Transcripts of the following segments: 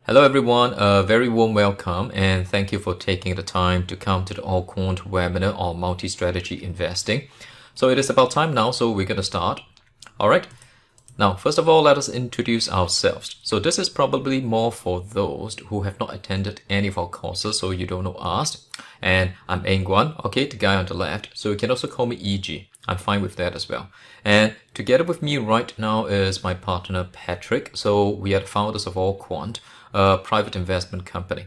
Hello everyone, a very warm welcome and thank you for taking the time to come to the AllQuant webinar on multi-strategy investing. So it is about time now, so we're going to start. Alright, now first of all, let us introduce ourselves. So this is probably more for those who have not attended any of our courses, so you don't know us. And I'm AllQuant, okay, the guy on the left. So you can also call me EG. I'm fine with that as well. And together with me right now is my partner Patrick. So we are the founders of AllQuant, a private investment company.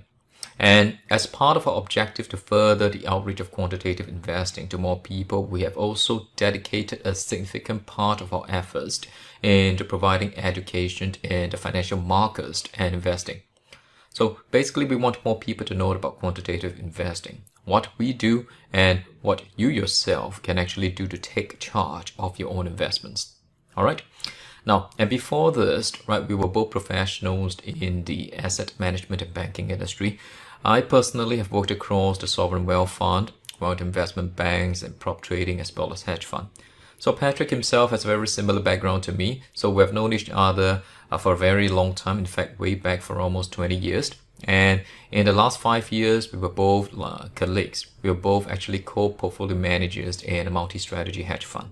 And as part of our objective to further the outreach of quantitative investing to more people, we have also dedicated a significant part of our efforts into providing education in the financial markets and investing. So basically, we want more people to know about quantitative investing, what we do and what you yourself can actually do to take charge of your own investments. All right. Now, and before this, right, we were both professionals in the asset management and banking industry. I personally have worked across the sovereign wealth fund, wealth investment banks, and prop trading as well as hedge fund. So Patrick himself has a very similar background to me. So we have known each other for a very long time. In fact, way back for almost 20 years. And in the last 5 years, we were both colleagues. We were both actually co-portfolio managers in a multi-strategy hedge fund.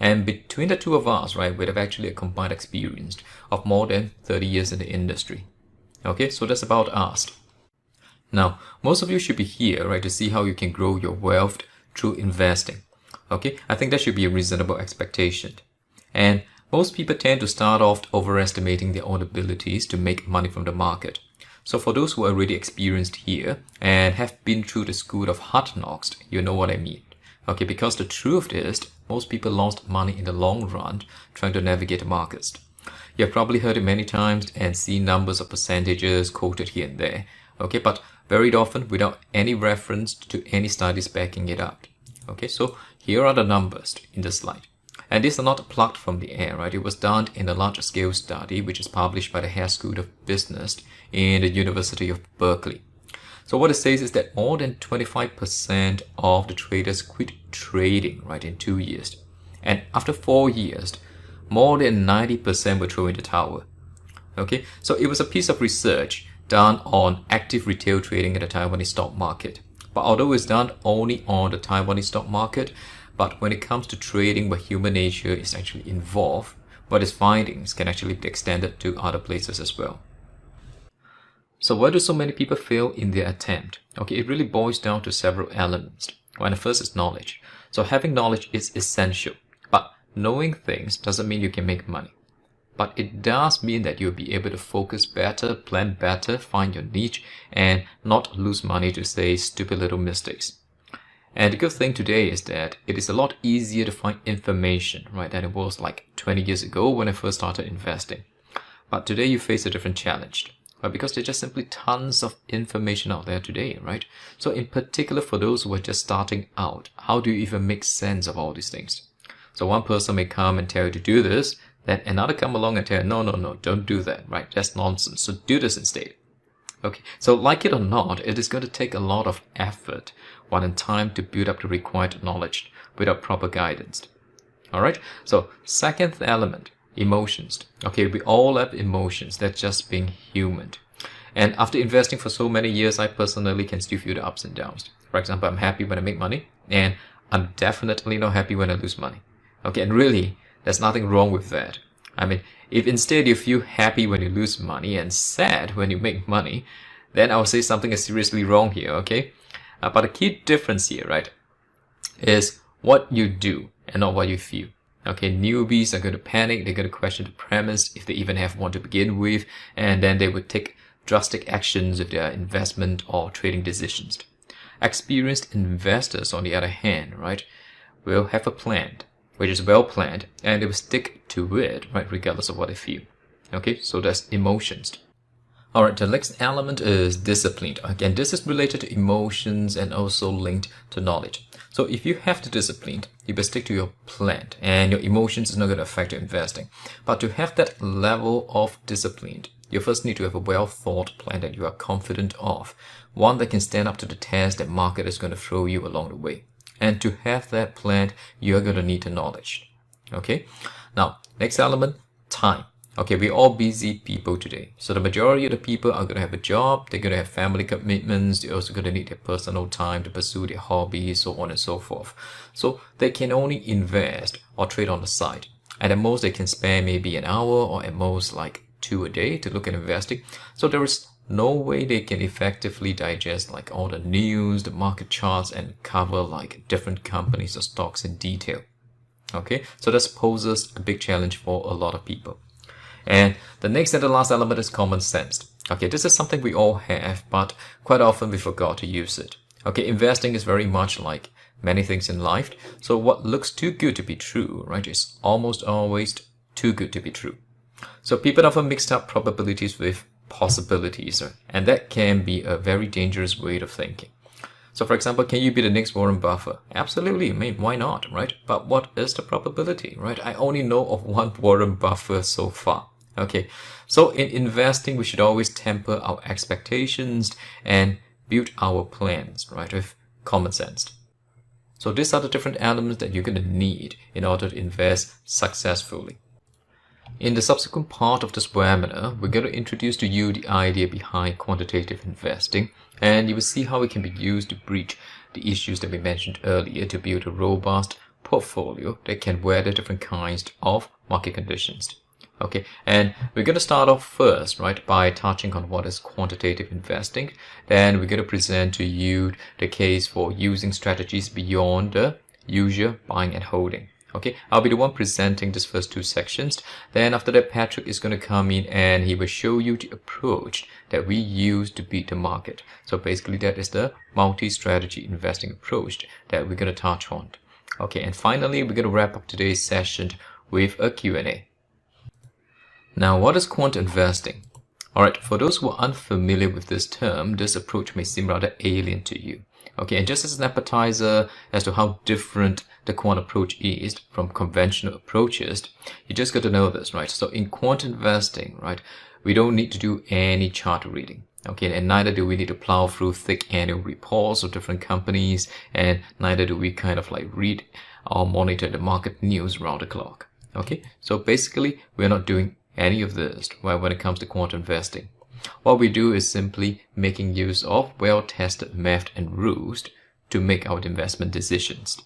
And between the two of us, right, we have actually a combined experience of more than 30 years in the industry. Okay, so that's about us. Now, most of you should be here, right, to see how you can grow your wealth through investing. Okay, I think that should be a reasonable expectation. And most people tend to start off overestimating their own abilities to make money from the market. So for those who are already experienced here and have been through the school of hard knocks, you know what I mean. Okay, because the truth is, most people lost money in the long run trying to navigate the markets. You have probably heard it many times and seen numbers of percentages quoted here and there. Okay, but very often without any reference to any studies backing it up. Okay, so here are the numbers in the slide. And these are not plucked from the air, right? It was done in a large scale study which is published by the Haas School of Business in the University of Berkeley. So what it says is that more than 25% of the traders quit trading, right, in 2 years. And after 4 years, more than 90% were throwing the towel. Okay, so it was a piece of research done on active retail trading in the Taiwanese stock market. But although it's done only on the Taiwanese stock market, but when it comes to trading where human nature is actually involved, what its findings can actually be extended to other places as well. So why do so many people fail in their attempt? Okay, it really boils down to several elements. One, the first is knowledge. So having knowledge is essential, but knowing things doesn't mean you can make money. But it does mean that you'll be able to focus better, plan better, find your niche, and not lose money to say stupid little mistakes. And the good thing today is that it is a lot easier to find information, right, than it was like 20 years ago when I first started investing. But today you face a different challenge. Because there's just simply tons of information out there today, right? So in particular for those who are just starting out, how do you even make sense of all these things? So one person may come and tell you to do this, then another come along and tell you, no, don't do that, right? That's nonsense. So do this instead. Okay, so like it or not, it is going to take a lot of effort, one and time to build up the required knowledge without proper guidance. Alright, so second element, emotions. Okay, we all have emotions. That's just being human. And after investing for so many years, I personally can still feel the ups and downs. For example, I'm happy when I make money, and I'm definitely not happy when I lose money. Okay, and really, there's nothing wrong with that. I mean, if instead you feel happy when you lose money and sad when you make money, then I would say something is seriously wrong here, okay? But the key difference here, right, is what you do and not what you feel. Okay, newbies are going to panic, they're going to question the premise if they even have one to begin with, and then they would take drastic actions with their investment or trading decisions. Experienced investors, on the other hand, right, will have a plan, which is well planned, and they will stick to it, right, regardless of what they feel. Okay, so that's emotions. Alright, the next element is discipline. Again, this is related to emotions and also linked to knowledge. So if you have the discipline, you best stick to your plan, and your emotions is not going to affect your investing. But to have that level of discipline, you first need to have a well-thought plan that you are confident of, one that can stand up to the test that market is going to throw you along the way. And to have that plan, you're going to need the knowledge. Okay? Now, next element, time. Okay, we're all busy people today. So the majority of the people are going to have a job, they're going to have family commitments, they're also going to need their personal time to pursue their hobbies, so on and so forth. So they can only invest or trade on the side. And at most, they can spare maybe an hour or at most like 2 a day to look at investing. So there is no way they can effectively digest like all the news, the market charts, and cover like different companies or stocks in detail. Okay, so this poses a big challenge for a lot of people. And the next and the last element is common sense. Okay, this is something we all have, but quite often we forgot to use it. Okay, investing is very much like many things in life. So what looks too good to be true, right, is almost always too good to be true. So people often mixed up probabilities with possibilities, and that can be a very dangerous way of thinking. So for example, can you be the next Warren Buffett? Absolutely, I mean, why not, right? But what is the probability, right? I only know of one Warren Buffett so far. Okay, so in investing, we should always temper our expectations and build our plans, right, with common sense. So these are the different elements that you're going to need in order to invest successfully. In the subsequent part of this webinar, we're going to introduce to you the idea behind quantitative investing, and you will see how it can be used to bridge the issues that we mentioned earlier to build a robust portfolio that can weather different kinds of market conditions. Okay, and we're going to start off first, right, by touching on what is quantitative investing. Then we're going to present to you the case for using strategies beyond the usual buying and holding. Okay, I'll be the one presenting this first two sections. Then after that, Patrick is going to come in and he will show you the approach that we use to beat the market. So basically that is the multi-strategy investing approach that we're going to touch on. Okay, and finally, we're going to wrap up today's session with a Q&A. Now, what is quant investing? Alright, for those who are unfamiliar with this term, this approach may seem rather alien to you. Okay, and just as an appetizer as to how different the quant approach is from conventional approaches, you just got to know this, right? So in quant investing, right, we don't need to do any chart reading. Okay, and neither do we need to plow through thick annual reports of different companies, and neither do we kind of like read or monitor the market news round the clock. Okay, so basically we're not doing any of this when it comes to quant investing. What we do is simply making use of well-tested math and rules to make our investment decisions.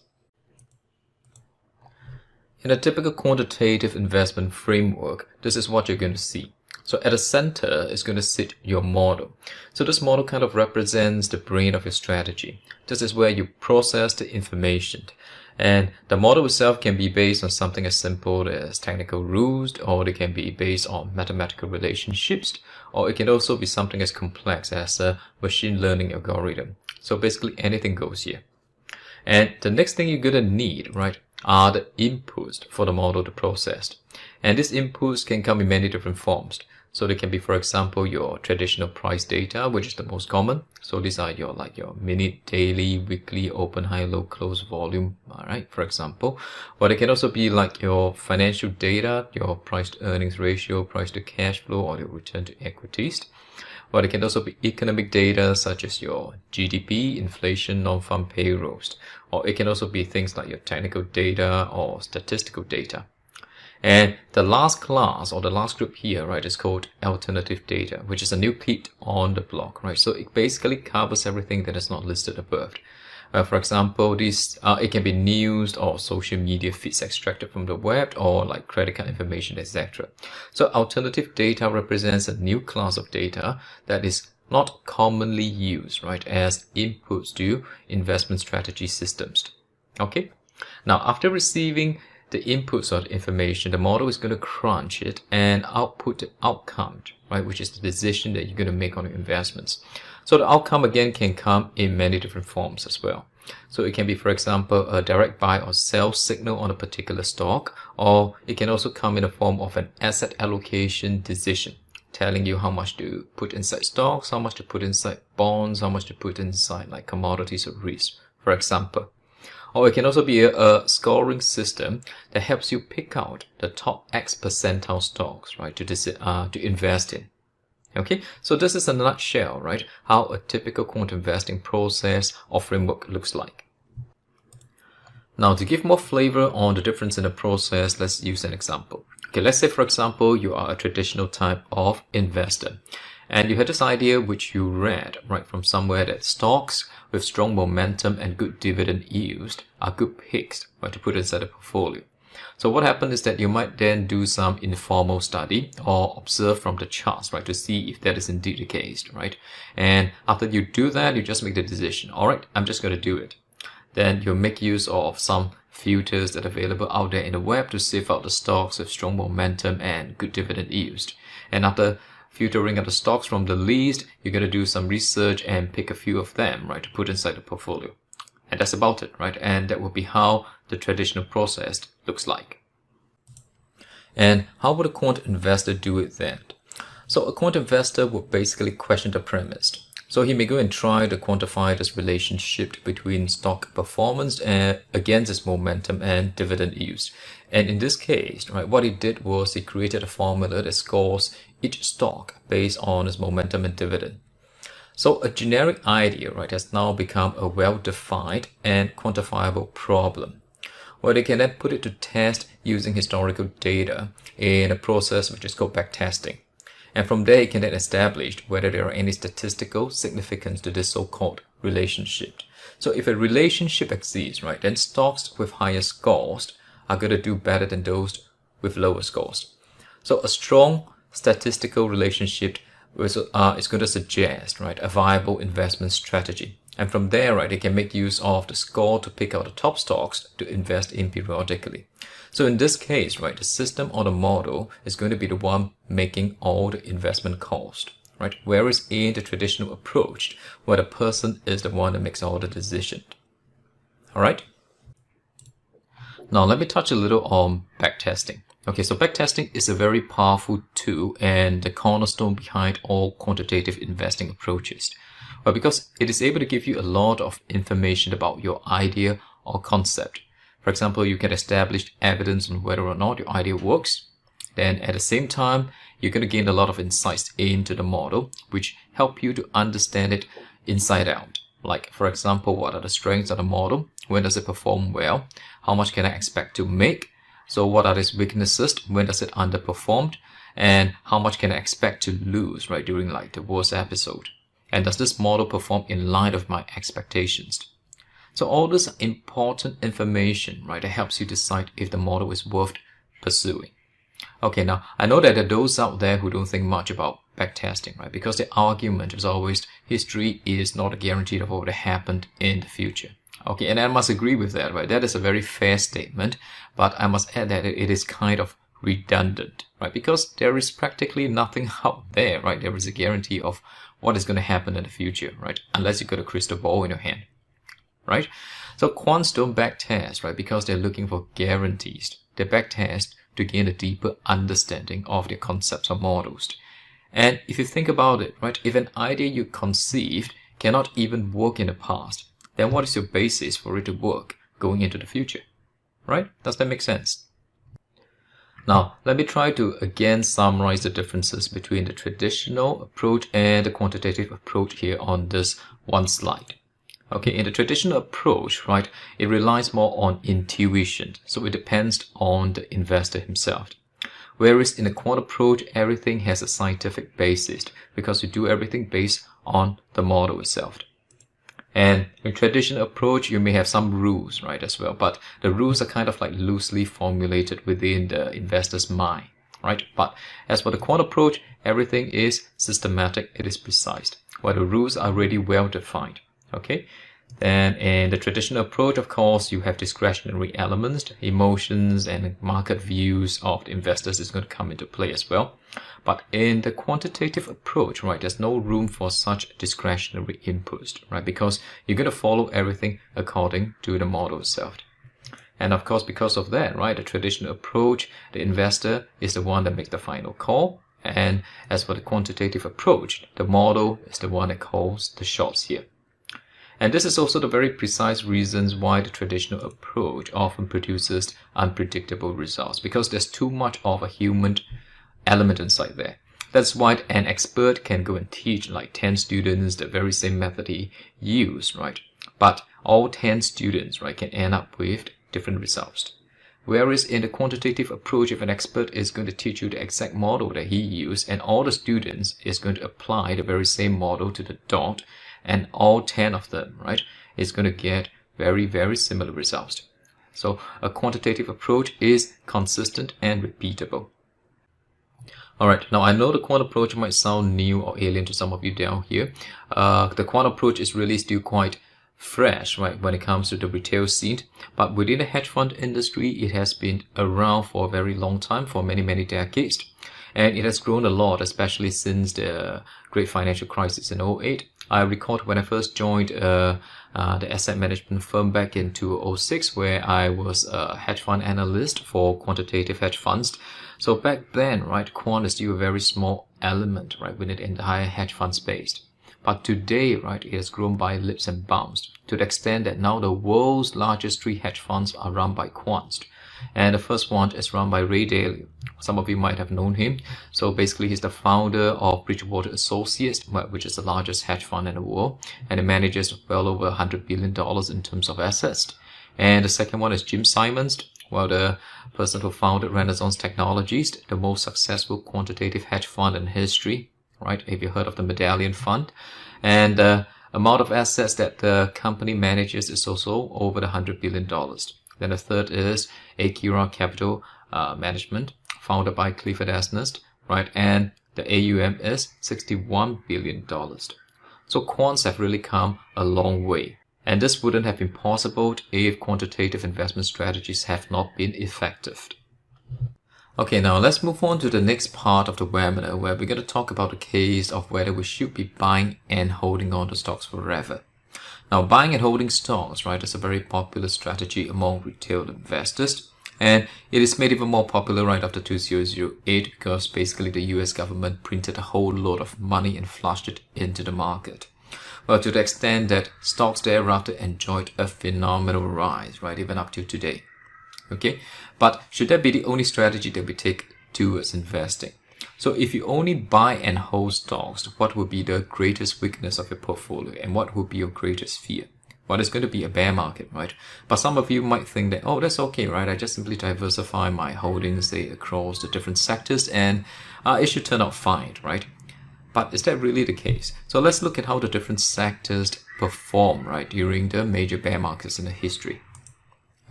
In a typical quantitative investment framework, this is what you're going to see. So at the center is going to sit your model. So this model kind of represents the brain of your strategy. This is where you process the information. And the model itself can be based on something as simple as technical rules, or they can be based on mathematical relationships, or it can also be something as complex as a machine learning algorithm. So basically anything goes here. And the next thing you're going to need, right, are the inputs for the model to process. And these inputs can come in many different forms. So they can be, for example, your traditional price data, which is the most common. So these are your minute, daily, weekly, open, high, low, close, volume, all right, for example. But it can also be like your financial data, your price to earnings ratio, price to cash flow, or your return to equities. But it can also be economic data such as your GDP, inflation, non-farm payrolls. Or it can also be things like your technical data or statistical data. And the last class or the last group here, right, is called alternative data, which is a new kid on the block, right? So it basically covers everything that is not listed above. For example, it can be news or social media feeds extracted from the web, or like credit card information, etc. So alternative data represents a new class of data that is not commonly used, right, as inputs to investment strategy systems. Okay. Now, after receiving the inputs or the information, the model is going to crunch it and output the outcome, right, which is the decision that you're going to make on your investments. So the outcome again can come in many different forms as well. So it can be, for example, a direct buy or sell signal on a particular stock, or it can also come in the form of an asset allocation decision, telling you how much to put inside stocks, how much to put inside bonds, how much to put inside like commodities or risk, for example. Or it can also be a scoring system that helps you pick out the top X percentile stocks, right, to invest in. Okay, so this is a nutshell, right, how a typical quant investing process or framework looks like. Now, to give more flavor on the difference in the process, let's use an example. Okay, let's say, for example, you are a traditional type of investor and you had this idea which you read right from somewhere that stocks with strong momentum and good dividend yields are good picks, right, to put inside a portfolio. So what happened is that you might then do some informal study or observe from the charts, right, to see if that is indeed the case, right? And after you do that, you just make the decision. All right, I'm just going to do it. Then you make use of some filters that are available out there in the web to sieve out the stocks with strong momentum and good dividend yields. And after filtering out the stocks from the least, you're going to do some research and pick a few of them, right, to put inside the portfolio. And that's about it, right? And that will be how the traditional process looks like. And how would a quant investor do it then? So a quant investor would basically question the premise. So he may go and try to quantify this relationship between stock performance and against its momentum and dividend yields. And in this case, right, what he did was he created a formula that scores each stock based on its momentum and dividend. So a generic idea, right, has now become a well-defined and quantifiable problem, where they can then put it to test using historical data in a process which is called backtesting. And from there, you can then establish whether there are any statistical significance to this so-called relationship. So if a relationship exists, right, then stocks with higher scores are going to do better than those with lower scores. So a strong statistical relationship is going to suggest, right, a viable investment strategy. And from there, right, they can make use of the score to pick out the top stocks to invest in periodically. So in this case, right, the system or the model is going to be the one making all the investment cost, right? Whereas in the traditional approach, where the person is the one that makes all the decisions. All right. Now let me touch a little on backtesting. Okay, so backtesting is a very powerful tool and the cornerstone behind all quantitative investing approaches. But because it is able to give you a lot of information about your idea or concept. For example, you can establish evidence on whether or not your idea works. Then at the same time, you're going to gain a lot of insights into the model, which help you to understand it inside out. Like, for example, what are the strengths of the model? When does it perform well? How much can I expect to make? So what are its weaknesses? When does it underperform? And how much can I expect to lose, right, during like the worst episode? And does this model perform in line with my expectations? So all this important information, right, that helps you decide if the model is worth pursuing. Okay, now I know that there are those out there who don't think much about backtesting, right? Because the argument is always history is not a guarantee of what will happen in the future. Okay, and I must agree with that, right? That is a very fair statement, but I must add that it is kind of redundant, right? Because there is practically nothing out there, right? There is a guarantee of what is going to happen in the future, right? Unless you've got a crystal ball in your hand, right? So quants don't backtest, right? Because they're looking for guarantees. They backtest to gain a deeper understanding of their concepts or models. And if you think about it, right? If an idea you conceived cannot even work in the past, then what is your basis for it to work going into the future, right? Does that make sense? Now, let me try to again summarize the differences between the traditional approach and the quantitative approach here on this one slide. Okay, in the traditional approach, right, it relies more on intuition, so it depends on the investor himself. Whereas in the quant approach, everything has a scientific basis because you do everything based on the model itself. And in traditional approach, you may have some rules, right, as well, but the rules are kind of like loosely formulated within the investor's mind, right? But as for the quant approach, everything is systematic, it is precise, while the rules are really well defined. Okay, then in the traditional approach, of course, you have discretionary elements, emotions and market views of the investors is going to come into play as well. But in the quantitative approach, right, there's no room for such discretionary inputs, right, because you're going to follow everything according to the model itself. And of course, because of that, right, the traditional approach, the investor is the one that makes the final call. And as for the quantitative approach, the model is the one that calls the shots here. And this is also the very precise reasons why the traditional approach often produces unpredictable results, because there's too much of a human element inside there. That's why an expert can go and teach like 10 students the very same method he used, right? But all 10 students, right, can end up with different results. Whereas in the quantitative approach, if an expert is going to teach you the exact model that he used, and all the students is going to apply the very same model to the dot, and all 10 of them, right, is going to get very, very similar results. So a quantitative approach is consistent and repeatable. Alright, now I know the quant approach might sound new or alien to some of you down here. The quant approach is really still quite fresh, right, when it comes to the retail scene, but within the hedge fund industry, it has been around for a very long time, for many decades, and it has grown a lot, especially since the great financial crisis in 2008. I recall when I first joined the asset management firm back in 2006, where I was a hedge fund analyst for quantitative hedge funds. So back then, right, quant is still a very small element, right, within the entire hedge fund space. But today, right, it has grown by leaps and bounds, to the extent that now the world's largest 3 hedge funds are run by quants. And the first one is run by Ray Dalio. Some of you might have known him. So basically, he's the founder of Bridgewater Associates, which is the largest hedge fund in the world, and it manages well over $100 billion in terms of assets. And the second one is Jim Simons, well, the person who founded Renaissance Technologies, the most successful quantitative hedge fund in history. Right, if you heard of the Medallion Fund, and the amount of assets that the company manages is also over the $100 billion. Then the third is Akira Capital Management, founded by Clifford Asnest, right, and the AUM is $61 billion. So quants have really come a long way, and this wouldn't have been possible if quantitative investment strategies have not been effective. Okay, now let's move on to the next part of the webinar, where we're going to talk about the case of whether we should be buying and holding on to stocks forever. Now, buying and holding stocks, right, is a very popular strategy among retail investors, and it is made even more popular right after 2008 because basically the US government printed a whole lot of money and flushed it into the market. Well, to the extent that stocks thereafter enjoyed a phenomenal rise, right, even up to today. Okay, but should that be the only strategy that we take towards investing? So if you only buy and hold stocks, what would be the greatest weakness of your portfolio, and what would be your greatest fear? Well, it's going to be a bear market, right? But some of you might think that, oh, that's okay, right? I just simply diversify my holdings, say, across the different sectors, and it should turn out fine, right? But is that really the case? So let's look at how the different sectors perform, right, during the major bear markets in the history.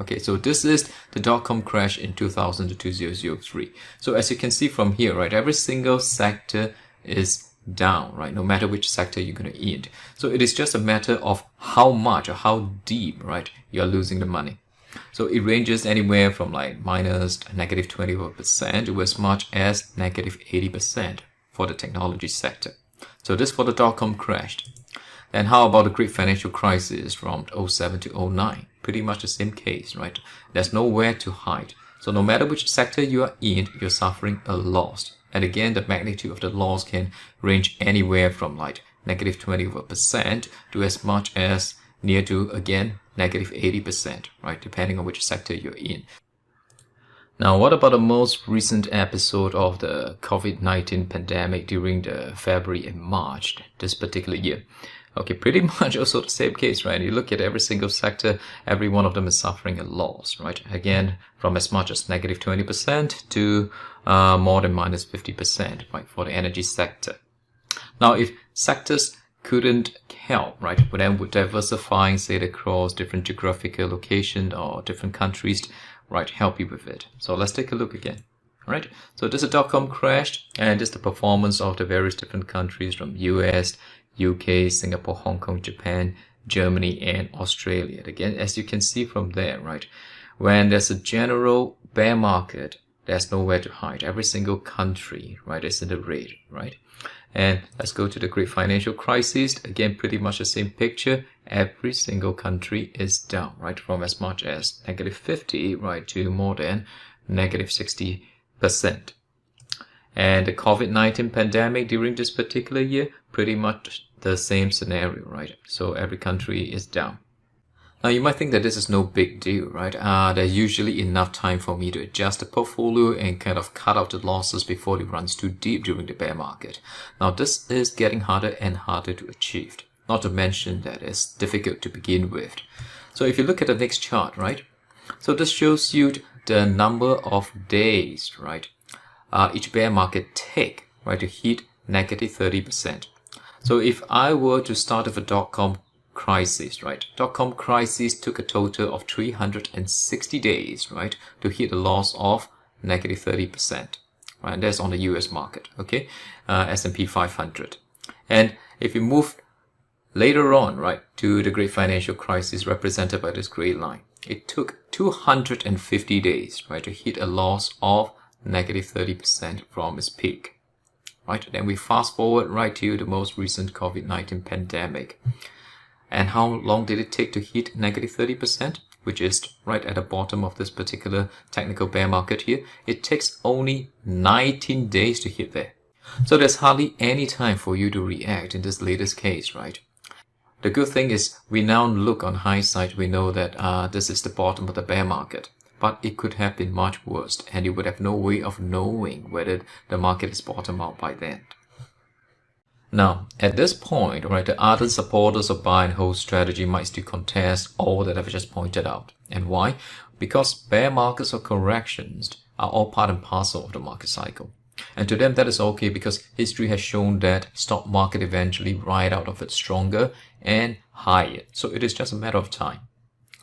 Okay, so this is the dot-com crash in 2000 to 2003. So as you can see from here, right, every single sector is down, right, no matter which sector you're going to eat. So it is just a matter of how much or how deep, right, you're losing the money. So it ranges anywhere from like minus -20% to as much as -80% for the technology sector. So this for the dot-com crash. And how about the great financial crisis from 07 to 09? Pretty much the same case, right? There's nowhere to hide. So no matter which sector you are in, you're suffering a loss. And again, the magnitude of the loss can range anywhere from like -20% to as much as near to, again, -80%, right? Depending on which sector you're in. Now, what about the most recent episode of the COVID-19 pandemic during the February and March this particular year? Okay, pretty much also the same case, right? You look at every single sector, every one of them is suffering a loss, right? Again, from as much as -20% to more than -50%, right, for the energy sector. Now, if sectors couldn't help, right, then would diversifying, say, across different geographical locations or different countries, right, help you with it? So let's take a look again. Right, so this is a dot-com crash, and this is the performance of the various different countries from US, UK, Singapore, Hong Kong, Japan, Germany, and Australia. Again, as you can see from there, right, when there's a general bear market, there's nowhere to hide. Every single country, right, is in the red, right? And let's go to the great financial crisis. Again, pretty much the same picture. Every single country is down, right, from as much as -50, right, to more than -60%. And the COVID-19 pandemic during this particular year, pretty much the same scenario, right? So every country is down. Now, you might think that this is no big deal, right? There's usually enough time for me to adjust the portfolio and kind of cut out the losses before it runs too deep during the bear market. Now, this is getting harder and harder to achieve. Not to mention that it's difficult to begin with. So if you look at the next chart, right? So this shows you the number of days, right, each bear market take, right, to hit negative 30%. So if I were to start with a dot-com crisis, right, dot-com crisis took a total of 360 days, right, to hit a loss of negative 30%, right, and that's on the US market, okay, S&P 500. And if you move later on, right, to the great financial crisis represented by this gray line, it took 250 days, right, to hit a loss of negative 30% from its peak, right? Then we fast forward right to the most recent COVID-19 pandemic. And how long did it take to hit negative 30%? Which is right at the bottom of this particular technical bear market here. It takes only 19 days to hit there. So there's hardly any time for you to react in this latest case, right? The good thing is we now look on hindsight, we know that this is the bottom of the bear market. But it could have been much worse, and you would have no way of knowing whether the market is bottomed out by then. Now, at this point, right, the ardent supporters of buy and hold strategy might still contest all that I've just pointed out. And why? Because bear markets or corrections are all part and parcel of the market cycle. And to them, that is okay because history has shown that stock market eventually ride out of it stronger and higher. So it is just a matter of time.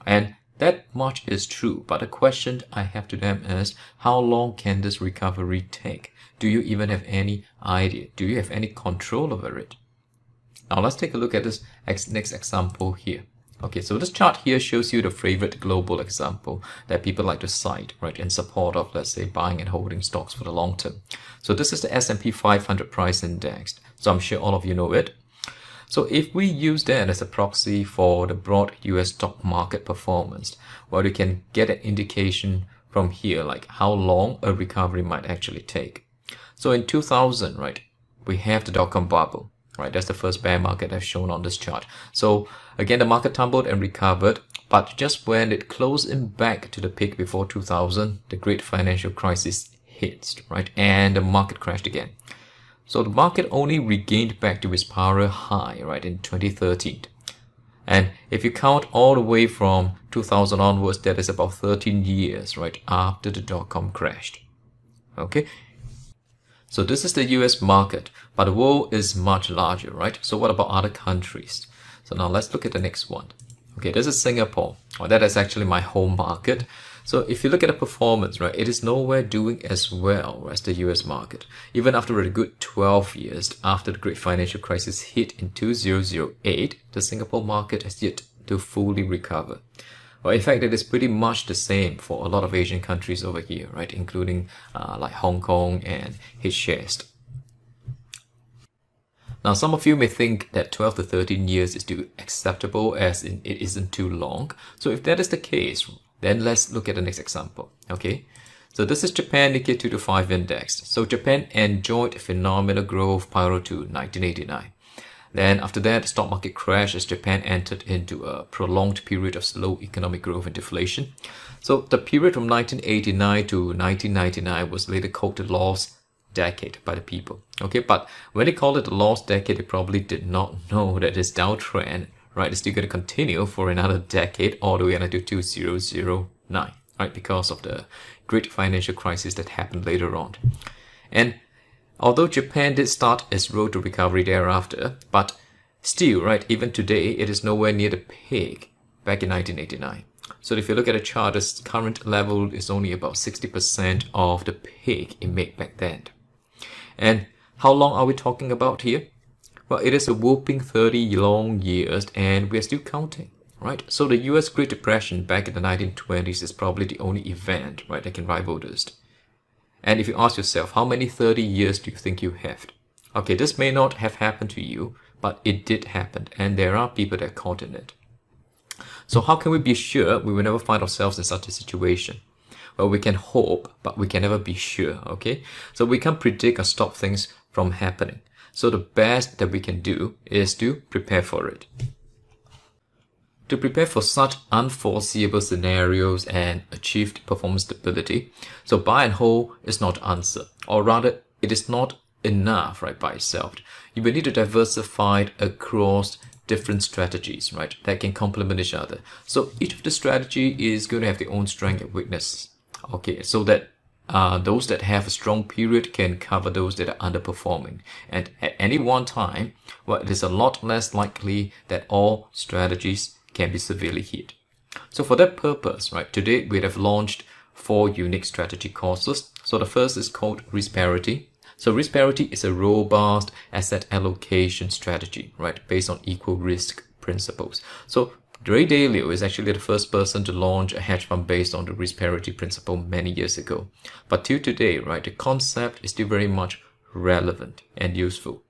And that much is true, but the question I have to them is, how long can this recovery take? Do you even have any idea? Do you have any control over it? Now let's take a look at this next example here. Okay, so this chart here shows you the favorite global example that people like to cite, right, in support of, let's say, buying and holding stocks for the long term. So this is the S&P 500 price index. So I'm sure all of you know it. So if we use that as a proxy for the broad US stock market performance, well, you can get an indication from here, like how long a recovery might actually take. So in 2000, right, we have the dot-com bubble, right? That's the first bear market I've shown on this chart. So again, the market tumbled and recovered, but just when it closed in back to the peak before 2000, the great financial crisis hits, right? And the market crashed again. So the market only regained back to its power high, right, in 2013. And if you count all the way from 2000 onwards, that is about 13 years, right, after the dot-com crashed. Okay. So this is the US market, but the world is much larger, right? So what about other countries? So now let's look at the next one. Okay, this is Singapore. Well, that is actually my home market. So if you look at the performance, right, it is nowhere doing as well as the US market. Even after a good 12 years after the great financial crisis hit in 2008, the Singapore market has yet to fully recover. Well, in fact, it is pretty much the same for a lot of Asian countries over here, right, including like Hong Kong and its shares. Now, some of you may think that 12 to 13 years is still acceptable, as in it isn't too long. So if that is the case, then let's look at the next example, okay? So this is Japan Nikkei 225 index. So Japan enjoyed phenomenal growth prior to 1989. Then after that, the stock market crashed as Japan entered into a prolonged period of slow economic growth and deflation. So the period from 1989 to 1999 was later called the lost decade by the people. Okay, but when they called it the lost decade, they probably did not know that this downtrend, right, is still going to continue for another decade all the way until 2009, right, because of the great financial crisis that happened later on. And although Japan did start its road to recovery thereafter, but still, right, even today, it is nowhere near the peak back in 1989. So if you look at the chart, its current level is only about 60% of the peak it made back then. And how long are we talking about here? Well, it is a whopping 30 long years, and we are still counting, right? So the US Great Depression back in the 1920s is probably the only event, right, that can rival this. And if you ask yourself, how many 30 years do you think you have? Okay, this may not have happened to you, but it did happen, and there are people that are caught in it. So how can we be sure we will never find ourselves in such a situation? Well, we can hope, but we can never be sure, okay? So we can't predict or stop things from happening. So the best that we can do is to prepare for it. To prepare for such unforeseeable scenarios and achieved performance stability, so buy and hold is not the answer, or rather, it is not enough, right, by itself. You will need to diversify across different strategies, right, that can complement each other. So each of the strategy is going to have their own strength and weakness. Okay, so that those that have a strong period can cover those that are underperforming. And at any one time, well, it is a lot less likely that all strategies can be severely hit. So for that purpose, right, today we have launched 4 unique strategy courses. So the first is called Risk Parity. So risk parity is a robust asset allocation strategy, right, based on equal risk principles. So Ray Dalio is actually the first person to launch a hedge fund based on the risk parity principle many years ago. But till today, right, the concept is still very much relevant and useful.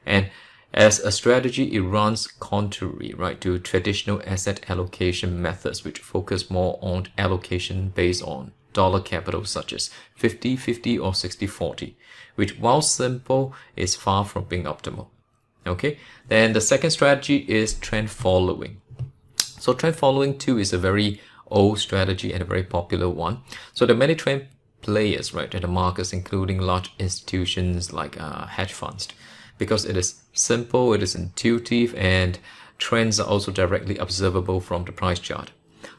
And as a strategy, it runs contrary, right, to traditional asset allocation methods, which focus more on allocation based on dollar capital, such as 50-50 or 60-40, which, while simple, is far from being optimal. Okay, then the second strategy is trend following. So trend following too is a very old strategy and a very popular one. So there are many trend players, right, in the markets, including large institutions like hedge funds, because it is simple, it is intuitive, and trends are also directly observable from the price chart.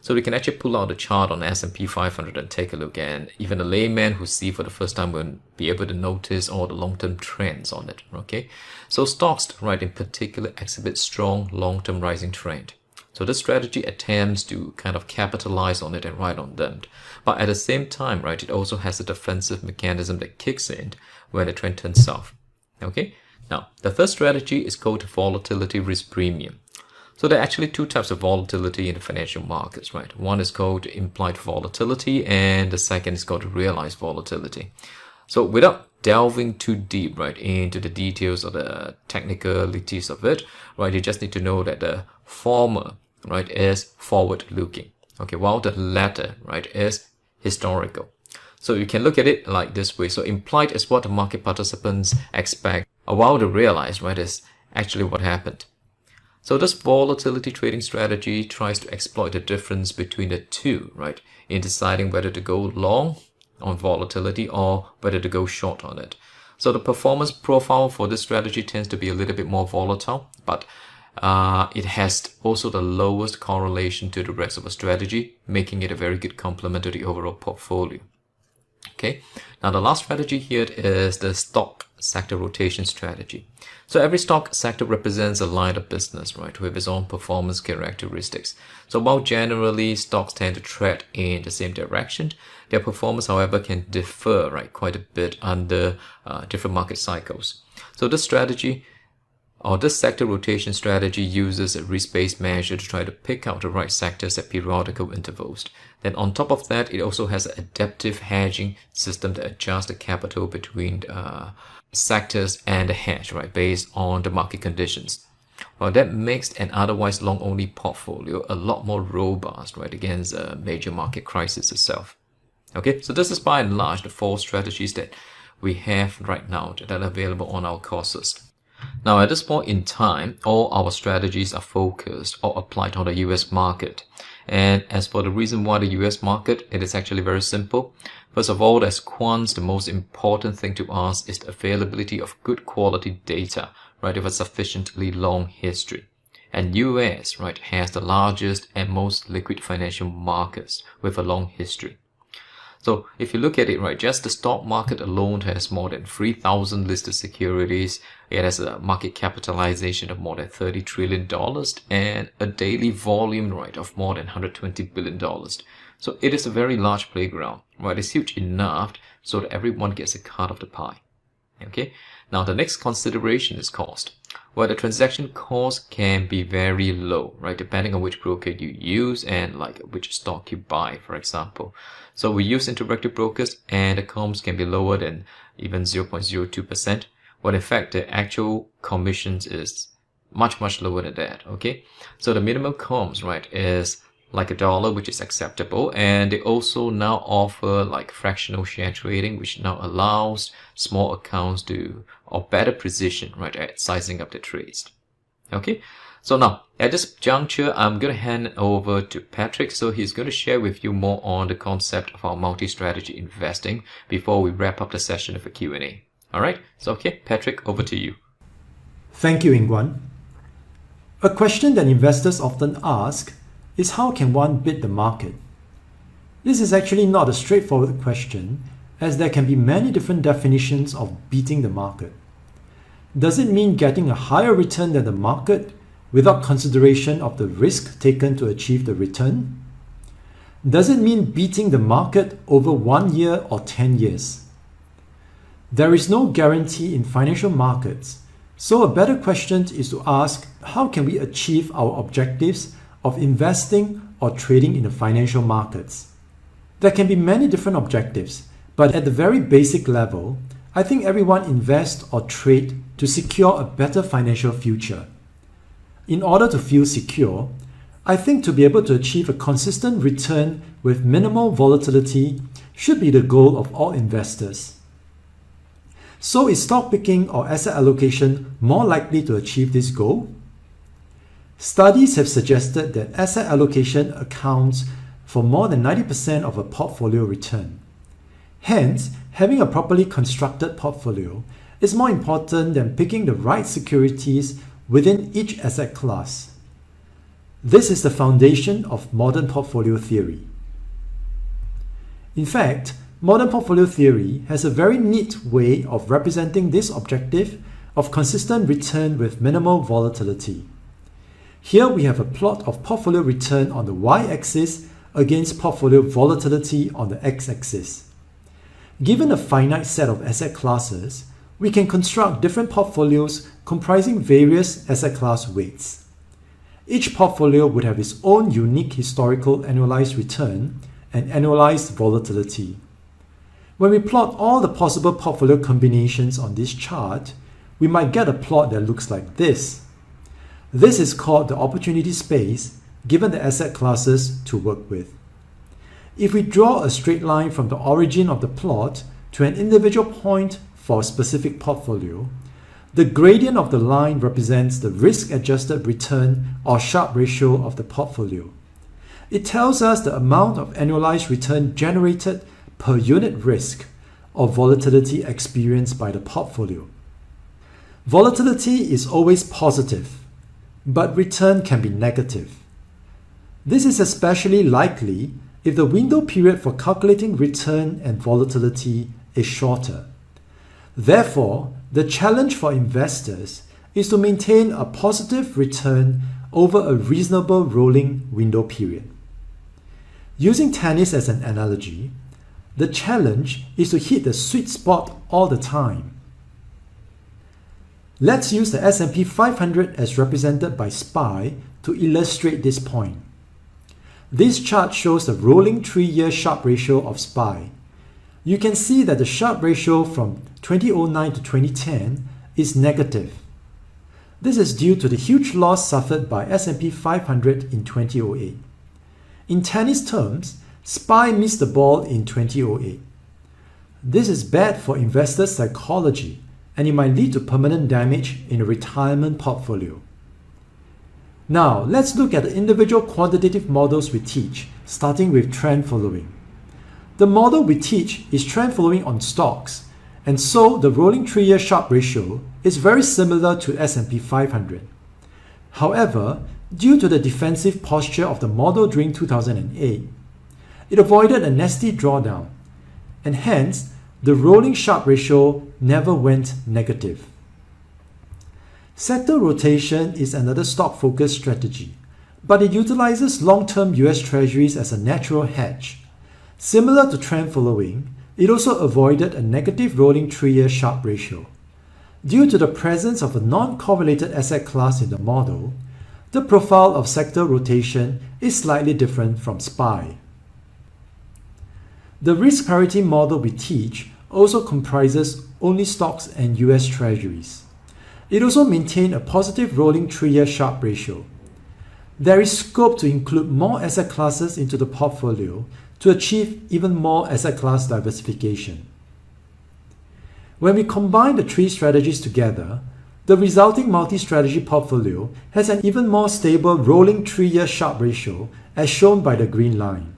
So we can actually pull out the chart on S&P 500 and take a look, and even a layman who see for the first time will be able to notice all the long-term trends on it. Okay, so stocks, right, in particular exhibit strong long-term rising trend. So this strategy attempts to kind of capitalize on it and ride on them. But at the same time, right, it also has a defensive mechanism that kicks in when the trend turns south. Okay, now the third strategy is called volatility risk premium. So there are actually 2 types of volatility in the financial markets, right? One is called implied volatility, and the second is called realized volatility. So without delving too deep, right, into the details or the technicalities of it, right, you just need to know that the former, right, is forward-looking, okay, while the latter, right, is historical. So you can look at it like this way. So implied is what the market participants expect, while the realized, right, is actually what happened. So this volatility trading strategy tries to exploit the difference between the two, right, in deciding whether to go long on volatility or whether to go short on it. So the performance profile for this strategy tends to be a little bit more volatile, but it has also the lowest correlation to the rest of the strategy, making it a very good complement to the overall portfolio. Okay, now the last strategy here is the stock sector rotation strategy. So every stock sector represents a line of business, right, with its own performance characteristics. So while generally stocks tend to tread in the same direction, their performance, however, can differ, right, quite a bit under different market cycles. So this strategy, or this sector rotation strategy, uses a risk-based measure to try to pick out the right sectors at periodical intervals. Then on top of that, it also has an adaptive hedging system that adjusts the capital between sectors and the hedge, right, based on the market conditions. Well, that makes an otherwise long-only portfolio a lot more robust, right, against a major market crisis itself. Okay, so this is by and large the 4 strategies that we have right now that are available on our courses. Now, at this point in time, all our strategies are focused or applied on the US market. And as for the reason why the US market, it is actually very simple. First of all, as quants, the most important thing to us is the availability of good quality data, right, with a sufficiently long history. And US, right, has the largest and most liquid financial markets with a long history. So if you look at it, right, just the stock market alone has more than 3,000 listed securities. It has a market capitalization of more than $30 trillion and a daily volume, right, of more than $120 billion. So it is a very large playground, right? It's huge enough so that everyone gets a cut of the pie. Okay. Now the next consideration is cost. Well, the transaction cost can be very low, right, depending on which broker you use and like which stock you buy, for example. So we use interactive brokers and the comms can be lower than even 0.02%. Well, in fact, the actual commissions is much lower than that. Okay. So the minimum comms, right, is like $1, which is acceptable, and they also now offer like fractional share trading, which now allows small accounts to, or better precision, right, at sizing up the trades. Okay, so now at this juncture, I'm going to hand over to Patrick, so he's going to share with you more on the concept of our multi-strategy investing before we wrap up the session with a Q&A. All right, so okay, Patrick, over to you. Thank you, Ingwan. A question that investors often ask is how can one beat the market? This is actually not a straightforward question, as there can be many different definitions of beating the market. Does it mean getting a higher return than the market without consideration of the risk taken to achieve the return? Does it mean beating the market over 1 year or 10 years? There is no guarantee in financial markets, so a better question is to ask how can we achieve our objectives of investing or trading in the financial markets? There can be many different objectives, but at the very basic level, I think everyone invests or trades to secure a better financial future. In order to feel secure, I think to be able to achieve a consistent return with minimal volatility should be the goal of all investors. So is stock picking or asset allocation more likely to achieve this goal? Studies have suggested that asset allocation accounts for more than 90% of a portfolio return. Hence, having a properly constructed portfolio is more important than picking the right securities within each asset class. This is the foundation of modern portfolio theory. In fact, modern portfolio theory has a very neat way of representing this objective of consistent return with minimal volatility. Here we have a plot of portfolio return on the y-axis against portfolio volatility on the x-axis. Given a finite set of asset classes, we can construct different portfolios comprising various asset class weights. Each portfolio would have its own unique historical annualized return and annualized volatility. When we plot all the possible portfolio combinations on this chart, we might get a plot that looks like this. This is called the opportunity space given the asset classes to work with. If we draw a straight line from the origin of the plot to an individual point for a specific portfolio, the gradient of the line represents the risk-adjusted return or Sharpe ratio of the portfolio. It tells us the amount of annualized return generated per unit risk or volatility experienced by the portfolio. Volatility is always positive, but return can be negative. This is especially likely if the window period for calculating return and volatility is shorter. Therefore, the challenge for investors is to maintain a positive return over a reasonable rolling window period. Using tennis as an analogy, the challenge is to hit the sweet spot all the time. Let's use the S&P 500 as represented by SPY to illustrate this point. This chart shows the rolling 3-year Sharpe ratio of SPY. You can see that the Sharpe ratio from 2009 to 2010 is negative. This is due to the huge loss suffered by S&P 500 in 2008. In tennis terms, SPY missed the ball in 2008. This is bad for investors' psychology, and it might lead to permanent damage in a retirement portfolio. Now, let's look at the individual quantitative models we teach, starting with trend following. The model we teach is trend following on stocks, and so the rolling 3-year Sharpe ratio is very similar to S&P 500. However, due to the defensive posture of the model during 2008, it avoided a nasty drawdown, and hence the rolling Sharpe ratio never went negative. Sector rotation is another stock-focused strategy, but it utilizes long-term US Treasuries as a natural hedge. Similar to trend following, it also avoided a negative rolling 3-year Sharpe ratio. Due to the presence of a non-correlated asset class in the model, the profile of sector rotation is slightly different from SPY. The risk parity model we teach also comprises only stocks and US Treasuries. It also maintains a positive rolling 3-year Sharpe ratio. There is scope to include more asset classes into the portfolio to achieve even more asset class diversification. When we combine the three strategies together, the resulting multi-strategy portfolio has an even more stable rolling 3-year Sharpe ratio as shown by the green line.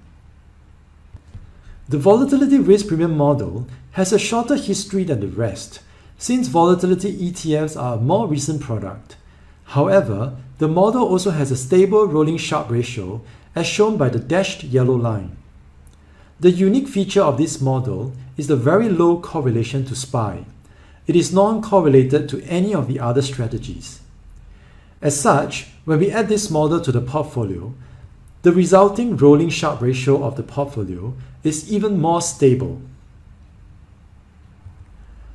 The volatility risk premium model has a shorter history than the rest, since volatility ETFs are a more recent product. However, the model also has a stable rolling Sharpe ratio as shown by the dashed yellow line. The unique feature of this model is the very low correlation to SPY. It is non-correlated to any of the other strategies. As such, when we add this model to the portfolio, the resulting rolling Sharpe ratio of the portfolio is even more stable.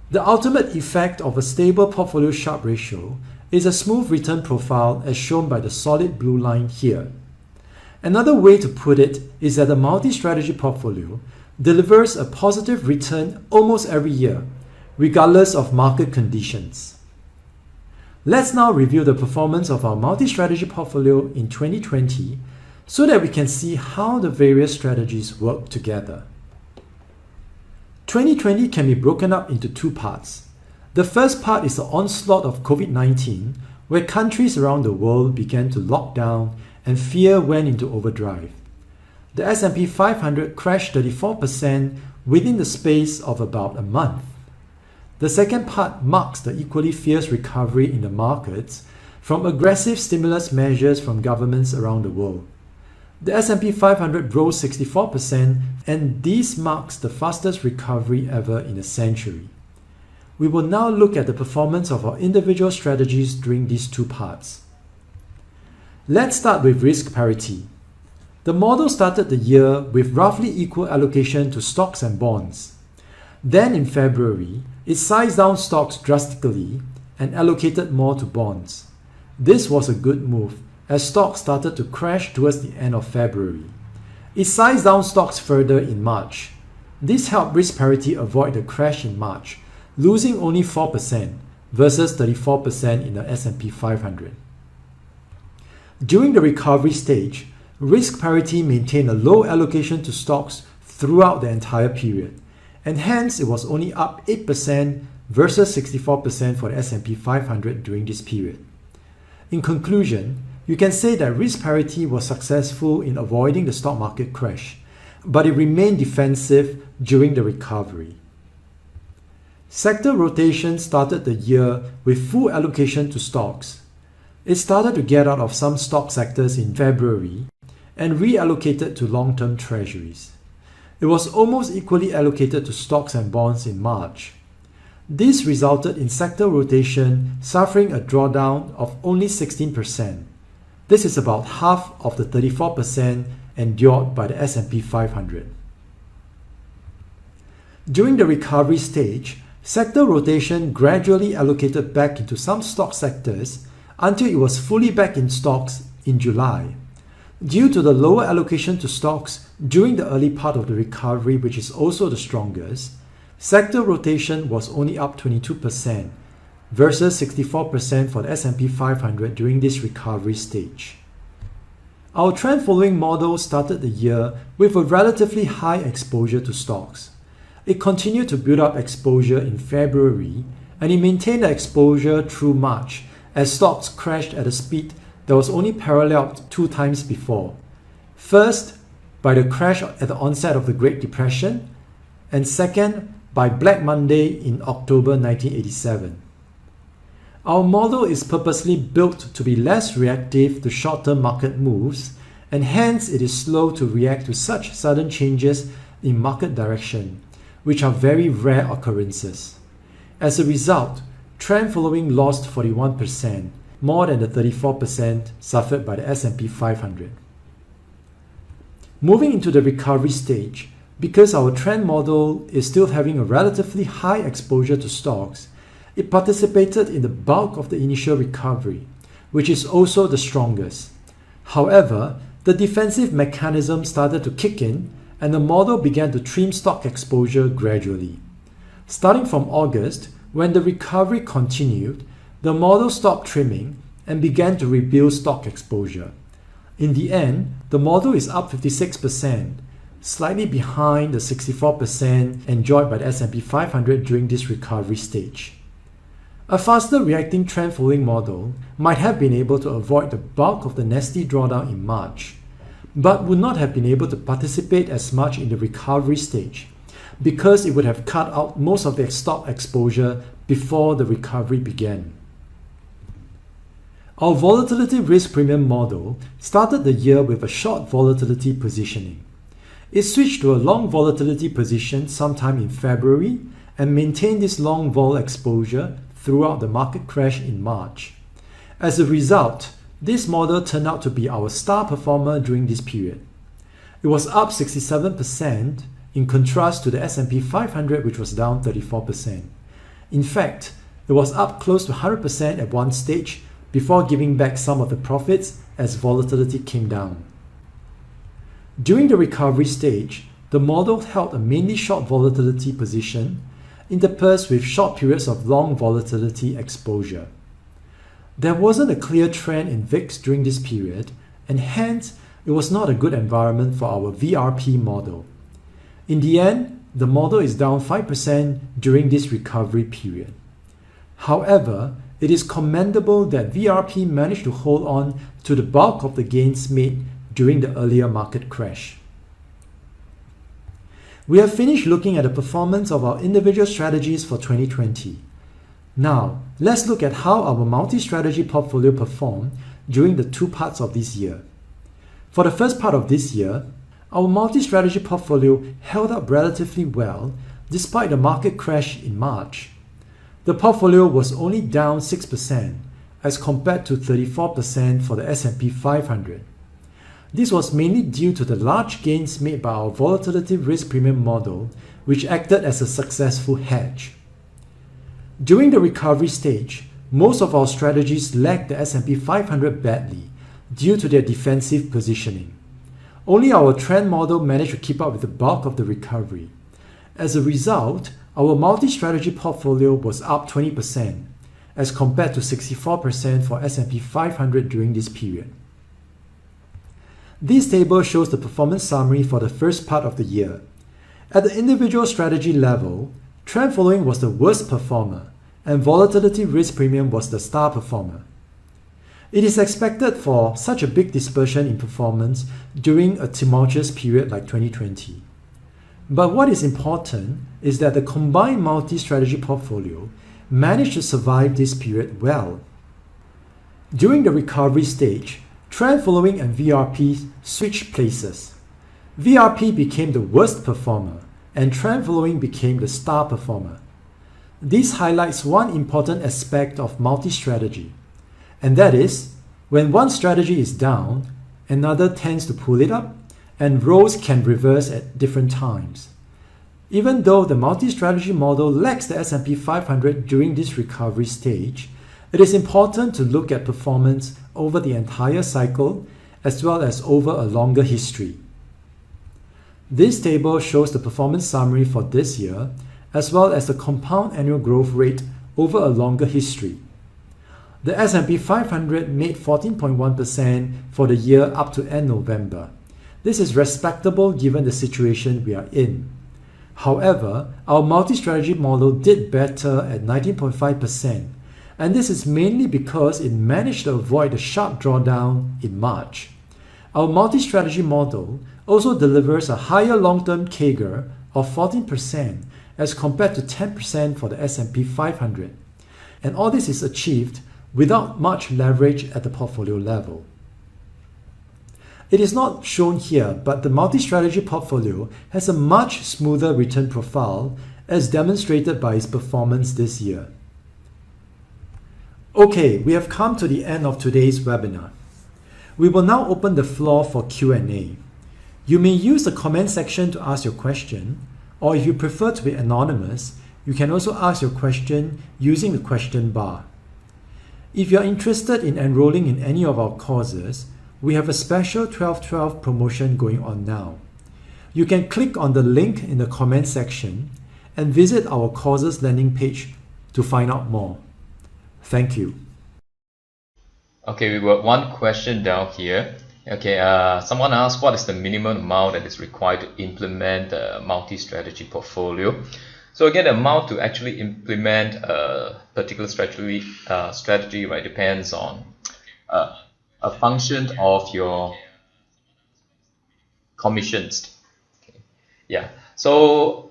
The ultimate effect of a stable portfolio Sharpe ratio is a smooth return profile as shown by the solid blue line here. Another way to put it is that the multi-strategy portfolio delivers a positive return almost every year, regardless of market conditions. Let's now review the performance of our multi-strategy portfolio in 2020 so that we can see how the various strategies work together. 2020 can be broken up into two parts. The first part is the onslaught of COVID-19, where countries around the world began to lock down and fear went into overdrive. The S&P 500 crashed 34% within the space of about a month. The second part marks the equally fierce recovery in the markets from aggressive stimulus measures from governments around the world. The S&P 500 rose 64%, and this marks the fastest recovery ever in a century. We will now look at the performance of our individual strategies during these two parts. Let's start with risk parity. The model started the year with roughly equal allocation to stocks and bonds. Then in February, it sized down stocks drastically and allocated more to bonds. This was a good move as stocks started to crash towards the end of February. It sized down stocks further in March. This helped risk parity avoid the crash in March, losing only 4% versus 34% in the S&P 500. During the recovery stage, risk parity maintained a low allocation to stocks throughout the entire period, and hence it was only up 8% versus 64% for the S&P 500 during this period. In conclusion, you can say that risk parity was successful in avoiding the stock market crash, but it remained defensive during the recovery. Sector rotation started the year with full allocation to stocks. It started to get out of some stock sectors in February and reallocated to long-term treasuries. It was almost equally allocated to stocks and bonds in March. This resulted in sector rotation suffering a drawdown of only 16%. This is about half of the 34% endured by the S&P 500. During the recovery stage, sector rotation gradually allocated back into some stock sectors until it was fully back in stocks in July. Due to the lower allocation to stocks during the early part of the recovery, which is also the strongest, sector rotation was only up 22% versus 64% for the S&P 500 during this recovery stage. Our trend following model started the year with a relatively high exposure to stocks. It continued to build up exposure in February, and it maintained the exposure through March as stocks crashed at a speed that was only paralleled 2 times before. First, by the crash at the onset of the Great Depression, and second, by Black Monday in October 1987. Our model is purposely built to be less reactive to short-term market moves, and hence it is slow to react to such sudden changes in market direction, which are very rare occurrences. As a result, trend following lost 41%, more than the 34% suffered by the S&P 500. Moving into the recovery stage, because our trend model is still having a relatively high exposure to stocks, it participated in the bulk of the initial recovery, which is also the strongest. However, the defensive mechanism started to kick in and the model began to trim stock exposure gradually. Starting from August, when the recovery continued, the model stopped trimming and began to rebuild stock exposure. In the end, the model is up 56%, slightly behind the 64% enjoyed by the S&P 500 during this recovery stage. A faster reacting trend following model might have been able to avoid the bulk of the nasty drawdown in March, but would not have been able to participate as much in the recovery stage because it would have cut out most of the stock exposure before the recovery began. Our volatility risk premium model started the year with a short volatility positioning. It switched to a long volatility position sometime in February and maintained this long vol exposure throughout the market crash in March. As a result, this model turned out to be our star performer during this period. It was up 67% in contrast to the S&P 500, which was down 34%. In fact, it was up close to 100% at one stage before giving back some of the profits as volatility came down. During the recovery stage, the model held a mainly short volatility position, interspersed with short periods of long volatility exposure. There wasn't a clear trend in VIX during this period, and hence it was not a good environment for our VRP model. In the end, the model is down 5% during this recovery period. However, it is commendable that VRP managed to hold on to the bulk of the gains made during the earlier market crash. We have finished looking at the performance of our individual strategies for 2020. Now, let's look at how our multi-strategy portfolio performed during the two parts of this year. For the first part of this year, our multi-strategy portfolio held up relatively well despite the market crash in March. The portfolio was only down 6% as compared to 34% for the S&P 500. This was mainly due to the large gains made by our volatility risk premium model, which acted as a successful hedge. During the recovery stage, most of our strategies lagged the S&P 500 badly due to their defensive positioning. Only our trend model managed to keep up with the bulk of the recovery. As a result, our multi-strategy portfolio was up 20% as compared to 64% for S&P 500 during this period. This table shows the performance summary for the first part of the year. At the individual strategy level, trend following was the worst performer and volatility risk premium was the star performer. It is expected for such a big dispersion in performance during a tumultuous period like 2020. But what is important is that the combined multi-strategy portfolio managed to survive this period well. During the recovery stage, trend following and VRP switched places. VRP became the worst performer and trend following became the star performer. This highlights one important aspect of multi-strategy, and that is, when one strategy is down, another tends to pull it up, and roles can reverse at different times. Even though the multi-strategy model lacks the S&P 500 during this recovery stage, it is important to look at performance over the entire cycle as well as over a longer history. This table shows the performance summary for this year as well as the compound annual growth rate over a longer history. The S&P 500 made 14.1% for the year up to end November. This is respectable given the situation we are in. However, our multi-strategy model did better at 19.5%, and this is mainly because it managed to avoid the sharp drawdown in March. Our multi-strategy model also delivers a higher long-term CAGR of 14% as compared to 10% for the S&P 500, and all this is achieved without much leverage at the portfolio level. It is not shown here, but the multi-strategy portfolio has a much smoother return profile as demonstrated by its performance this year. Okay, we have come to the end of today's webinar. We will now open the floor for Q&A. You may use the comment section to ask your question, or if you prefer to be anonymous, you can also ask your question using the question bar. If you are interested in enrolling in any of our courses, we have a special 12/12 promotion going on now. You can click on the link in the comment section and visit our courses landing page to find out more. Thank you. Okay, we got one question down here. Okay, someone asked what is the minimum amount that is required to implement a multi-strategy portfolio. So again, the amount to actually implement a particular strategy right, depends on a function of your commissions. Okay. So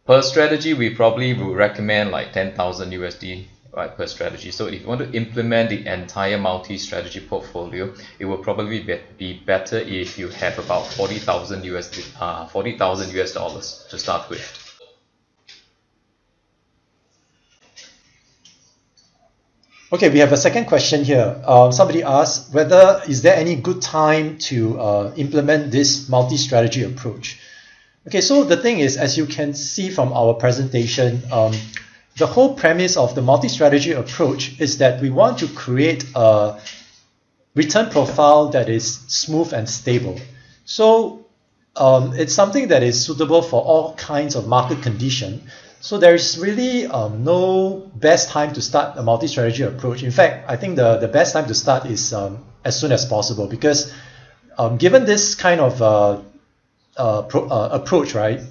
per strategy, we probably will recommend like 10,000 USD right, per strategy. So if you want to implement the entire multi-strategy portfolio, it will probably be better if you have about 40,000 US dollars to start with. Okay, we have a second question here. Somebody asked whether is there any good time to implement this multi-strategy approach. Okay, so the thing is, as you can see from our presentation, the whole premise of the multi-strategy approach is that we want to create a return profile that is smooth and stable. So it's something that is suitable for all kinds of market condition. So there is really no best time to start a multi-strategy approach. In fact, I think the best time to start is as soon as possible, because given this kind of approach, right,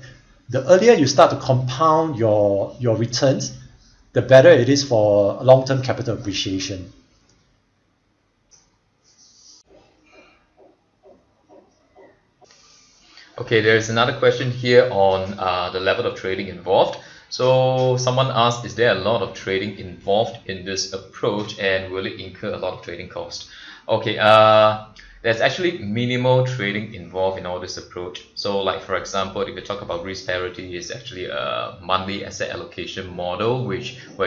the earlier you start to compound your returns, the better it is for long-term capital appreciation. Okay, there's another question here on the level of trading involved. So someone asked, is there a lot of trading involved in this approach, and will it incur a lot of trading cost? Okay, there's actually minimal trading involved in all this approach. So like, for example, if you talk about risk parity, is actually a monthly asset allocation model, where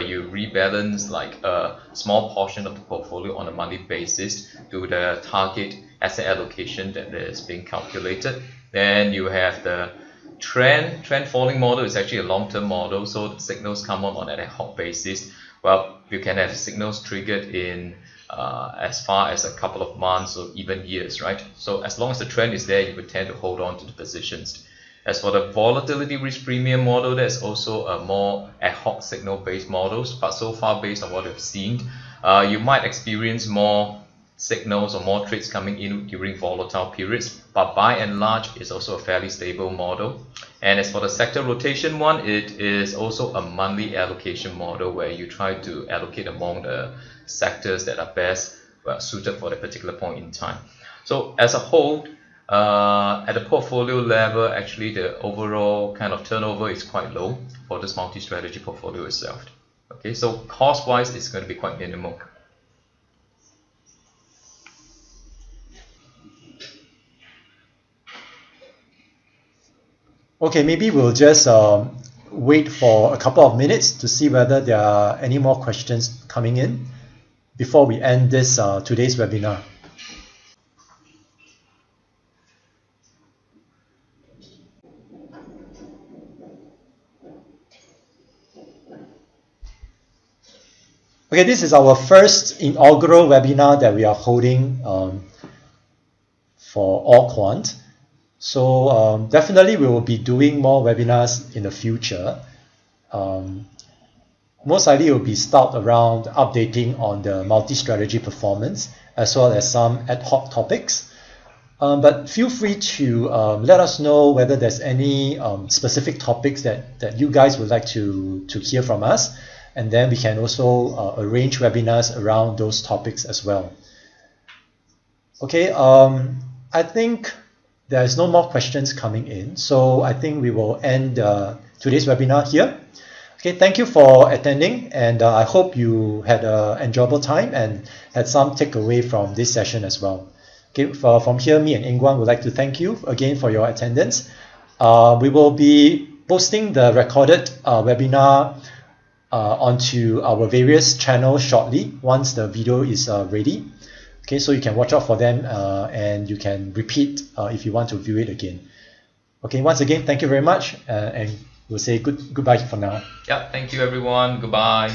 you rebalance like a small portion of the portfolio on a monthly basis to the target asset allocation that is being calculated. Then you have the trend following model. Is actually a long-term model, so the signals come on an ad hoc basis. Well, you can have signals triggered in as far as a couple of months or even years, right? So as long as the trend is there, you would tend to hold on to the positions. As for the volatility risk premium model, there's also a more ad hoc signal based models, but so far based on what we've seen, you might experience more signals or more trades coming in during volatile periods, but by and large it's also a fairly stable model. And as for the sector rotation one, it is also a monthly allocation model where you try to allocate among the sectors that are best suited for the particular point in time. So as a whole, at the portfolio level, actually the overall kind of turnover is quite low for this multi-strategy portfolio itself. Okay, so cost wise it's going to be quite minimal. Okay, maybe we'll just wait for a couple of minutes to see whether there are any more questions coming in before we end this today's webinar. Okay, this is our first inaugural webinar that we are holding for AllQuant. So definitely we will be doing more webinars in the future. Most likely it will be start around updating on the multi-strategy performance as well as some ad hoc topics. But feel free to let us know whether there's any specific topics that you guys would like to hear from us, and then we can also arrange webinars around those topics as well. Okay, I think there's no more questions coming in, so I think we will end today's webinar here. Okay, thank you for attending, and I hope you had an enjoyable time and had some takeaway from this session as well. Okay, from here, me and Ingwan would like to thank you again for your attendance. We will be posting the recorded webinar onto our various channels shortly once the video is ready. Okay, so you can watch out for them and you can repeat if you want to view it again. Okay, once again, thank you very much, and we'll say goodbye for now. Yeah, thank you everyone. Goodbye.